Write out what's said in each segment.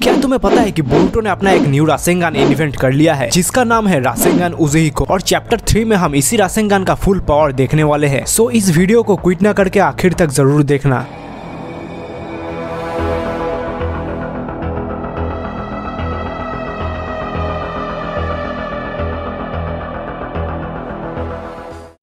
क्या तुम्हें पता है कि बोरुटो ने अपना एक न्यू रासेंगान इन्वेंट कर लिया है जिसका नाम है रासेंगान उजुहिको, और चैप्टर 3 में हम इसी रासेंगान का फुल पावर देखने वाले हैं। सो इस वीडियो को क्विट ना करके आखिर तक जरूर देखना।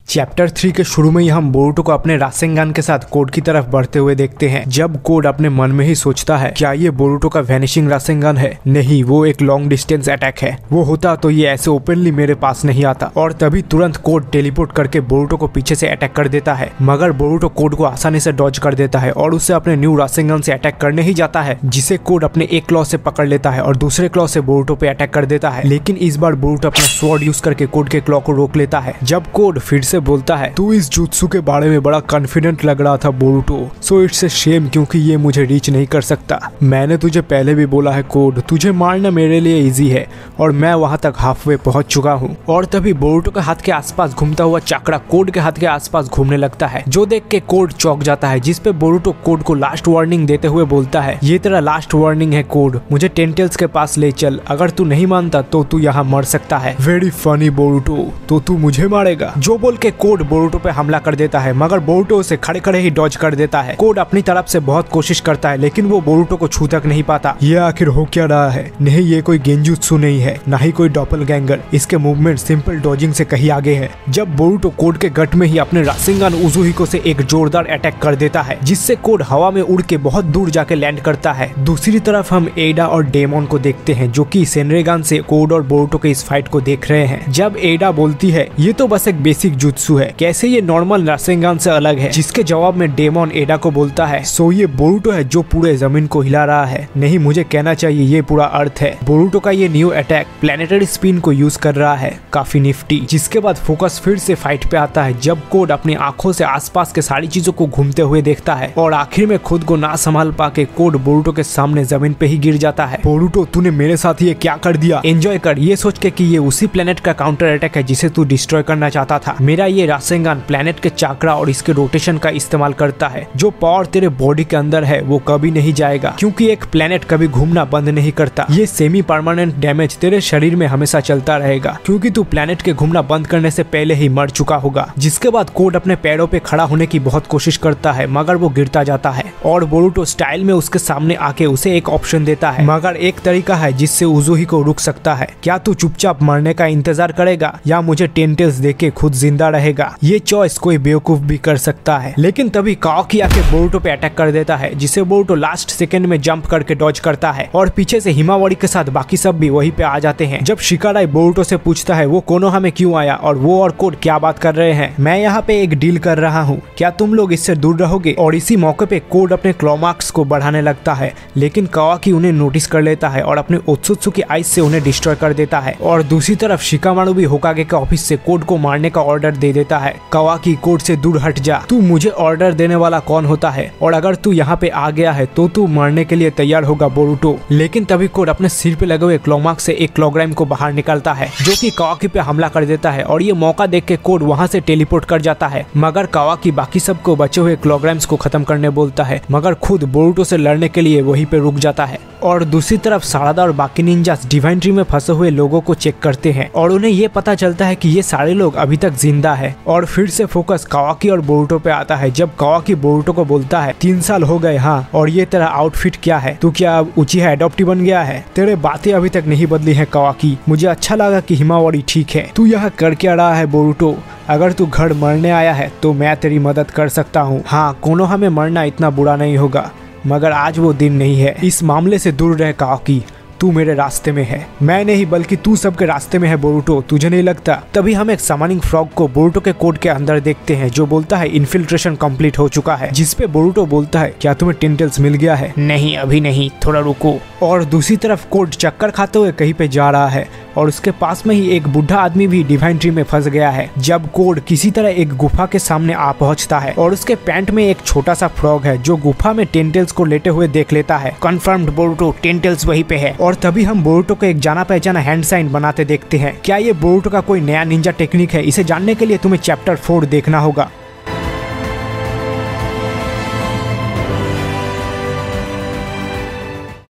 चैप्टर 3 के शुरू में ही हम बोरुटो को अपने रासेंगान के साथ कोड की तरफ बढ़ते हुए देखते हैं। जब कोड अपने मन में ही सोचता है क्या ये बोरुटो का वैनिशिंग रासेंगान है? नहीं, वो एक लॉन्ग डिस्टेंस अटैक है। वो होता तो ये ऐसे ओपनली मेरे पास नहीं आता। और तभी तुरंत कोड टेलीपोर्ट करके बोरुटो को पीछे से अटैक कर देता है, मगर बोरुटो कोड को आसानी से डॉज कर देता है और उससे अपने न्यू रासेंगान से अटैक करने ही जाता है, जिसे कोड अपने एक क्लॉ से पकड़ लेता है और दूसरे क्लॉ से बोरुटो पे अटैक कर देता है। लेकिन इस बार बोरुटो अपना स्वॉर्ड यूज करके कोड के क्लॉ को रोक लेता है। जब कोड फिर से बोलता है तू इस जुत्सु के बारे में बड़ा कॉन्फिडेंट लग रहा था Boruto, so it's a shame क्योंकि ये मुझे रीच नहीं कर सकता। मैंने तुझे पहले भी बोला है कोड, तुझे मारना मेरे लिए इजी है और मैं वहां तक हाफवे पहुंच चुका हूं। और तभी बोरुटो के हाथ के आसपास घूमता हुआ चाकड़ा कोड के हाथ के आसपास घूमने लगता है, जो देख के कोड चौंक जाता है, जिसपे बोरुटो कोड को लास्ट वार्निंग देते हुए बोलता है ये तेरा लास्ट वार्निंग है कोड, मुझे टेंटेल्स के पास ले चल, अगर तू नहीं मानता तो तू यहाँ मर सकता है। वेरी फनी बोरुटो, तो तू मुझे मारेगा? जो बोल के कोड बोरुटो पे हमला कर देता है, मगर बोरुटो उसे खड़े खड़े ही डॉज कर देता है। कोड अपनी तरफ से बहुत कोशिश करता है लेकिन वो बोरुटो को छू तक नहीं पाता। ये आखिर हो क्या रहा है? नहीं, ये कोई गेंजुत्सु नहीं है, ना ही कोई डॉपलगैंगर। इसके मूवमेंट सिंपल डॉजिंग से कहीं आगे है। जब बोरुटो कोड के गट में ही अपने रासेंगान उजुहिको से एक जोरदार अटैक कर देता है, जिससे कोड हवा में उड़ के बहुत दूर जाके लैंड करता है। दूसरी तरफ हम एडा और डेमोन को देखते हैं, जो कि सेनरेगान से कोड और बोरुटो के इस फाइट को देख रहे हैं। जब एडा बोलती है ये तो बस एक बेसिक जुत्सु है, कैसे ये नॉर्मल रासेंगान से अलग है? जिसके जवाब में डेमोन एडा को बोलता है सो ये बोरुटो है जो पूरे जमीन को हिला रहा है। नहीं, मुझे कहना चाहिए ये पूरा अर्थ है। बोरुटो का ये न्यू अटैक प्लैनेटरी स्पिन को यूज कर रहा है, काफी निफ्टी। जिसके बाद फोकस फिर से फाइट पे आता है, जब कोड अपनी आंखों से आसपास के सारी चीजों को घूमते हुए देखता है और आखिर में खुद को ना संभाल पाके कोड बोरुटो के सामने जमीन पे ही गिर जाता है। बोरुटो, तूने मेरे साथ ये क्या कर दिया? एंजॉय कर, ये सोच के कि ये उसी प्लेनेट का काउंटर अटैक है जिसे तू डिस्ट्रॉय करना चाहता था। मेरा ये रासेंगान प्लेनेट के चाकरा और इसके रोटेशन का इस्तेमाल करता है। जो पावर तेरे बॉडी के अंदर है वो कभी नहीं जाएगा, क्योंकि एक प्लेनेट कभी घूमना बंद नहीं करता। ये सेमी परमानेंट डैमेज तेरे शरीर में हमेशा चलता रहेगा, क्योंकि तू प्लेनेट के घूमना बंद करने से पहले ही मर चुका होगा। जिसके बाद कोड अपने पैरों पे खड़ा होने की बहुत कोशिश करता है, मगर वो गिरता जाता है और बोरुटो स्टाइल में उसके सामने आके उसे एक ऑप्शन देता है, मगर एक तरीका है जिससे उजुहिको रुक सकता है। क्या तू चुपचाप मरने का इंतजार करेगा या मुझे टेंटेल्स देके खुद जिंदा रहेगा? ये चॉइस कोई बेवकूफ भी कर सकता है। लेकिन तभी काओकी आके बोरुटो पे अटैक कर देता है, जिसे बोरुटो लास्ट सेकंड में जंप करके डॉज करता है और पीछे से हिमावारी के साथ बाकी सब भी वहीं पे आ जाते हैं। जब शिकाराई बोरुटो से पूछता है वो कोनोहा में क्यों आया और वो और कोड क्या बात कर रहे हैं, मैं यहाँ पे एक डील कर रहा हूँ, क्या तुम लोग इससे दूर रहोगे? और इसी मौके पे कोड अपने क्लॉ मार्क्स को बढ़ाने लगता है, लेकिन कावाकी उन्हें नोटिस कर लेता है और अपने ओत्सुत्सु की आइस से उन्हें डिस्ट्रॉय कर देता है। और दूसरी तरफ शिकामारू भी होकागे के ऑफिस से कोड को मारने का ऑर्डर दे देता है। कावाकी, कोड से दूर हट जा, तू मुझे ऑर्डर देने वाला कौन होता है? और अगर तू यहाँ पे आ गया है तो तू मरने के लिए तैयार होगा बोरुटो। लेकिन तभी कोड अपने सिर पे लगे हुए क्लॉमार्क से एक क्लॉग्राइम को बाहर निकालता है, जो कि कावाकी पे हमला कर देता है और ये मौका देख के कोड वहाँ से टेलीपोर्ट कर जाता है। मगर कावाकी बाकी सबको बचे हुए क्लॉग्राइम्स को खत्म करने बोलता है, मगर खुद बोरुटो से लड़ने के लिए वहीं पे रुक जाता है। और दूसरी तरफ सारादा और बाकी निंजास डिवाइन ट्री में फंसे हुए लोगों को चेक करते हैं और उन्हें ये पता चलता है कि ये सारे लोग अभी तक जिंदा है। और फिर से फोकस कावाकी और बोरुटो पे आता है, जब कावाकी बोरुटो को बोलता है 3 साल हो गए, हाँ, और ये तेरा आउटफिट क्या है? तू क्या अब उचिहा एडॉप्टी बन गया है? तेरे बातें अभी तक नहीं बदली है कावाकी। मुझे अच्छा लगा कि हिमावारी ठीक है। तू यहाँ कर क्या रहा है बोरुटो? अगर तू घर मरने आया है तो मैं तेरी मदद कर सकता हूँ। हाँ, कोनोहा में मरना इतना बुरा नहीं होगा, मगर आज वो दिन नहीं है। इस मामले से दूर रह कावाकी, तू मेरे रास्ते में है। मैं नहीं बल्कि तू सबके रास्ते में है बोरुटो, तुझे नहीं लगता? तभी हम एक समनिंग फ्रॉग को बोरुटो के कोड के अंदर देखते हैं, जो बोलता है इन्फिल्ट्रेशन कंप्लीट हो चुका है। जिसपे बोरुटो बोलता है क्या तुम्हें टेंटेल्स मिल गया है? नहीं, अभी नहीं, थोड़ा रुको। और दूसरी तरफ कोड चक्कर खाते हुए कहीं पे जा रहा है और उसके पास में ही एक बुढ़ा आदमी भी डिवाइन ट्री में फंस गया है। जब कोड किसी तरह एक गुफा के सामने आ पहुंचता है और उसके पैंट में एक छोटा सा फ्रॉग है जो गुफा में टेंटेल्स को लेटे हुए देख लेता है। कंफर्म्ड बोरुटो, टेंटेल्स वहीं पे है। और तभी हम बोरुटो को एक जाना पहचाना हैंड साइन बनाते देखते हैं। क्या ये बोरुटो का कोई नया निंजा टेक्निक है? इसे जानने के लिए तुम्हें चैप्टर 4 देखना होगा।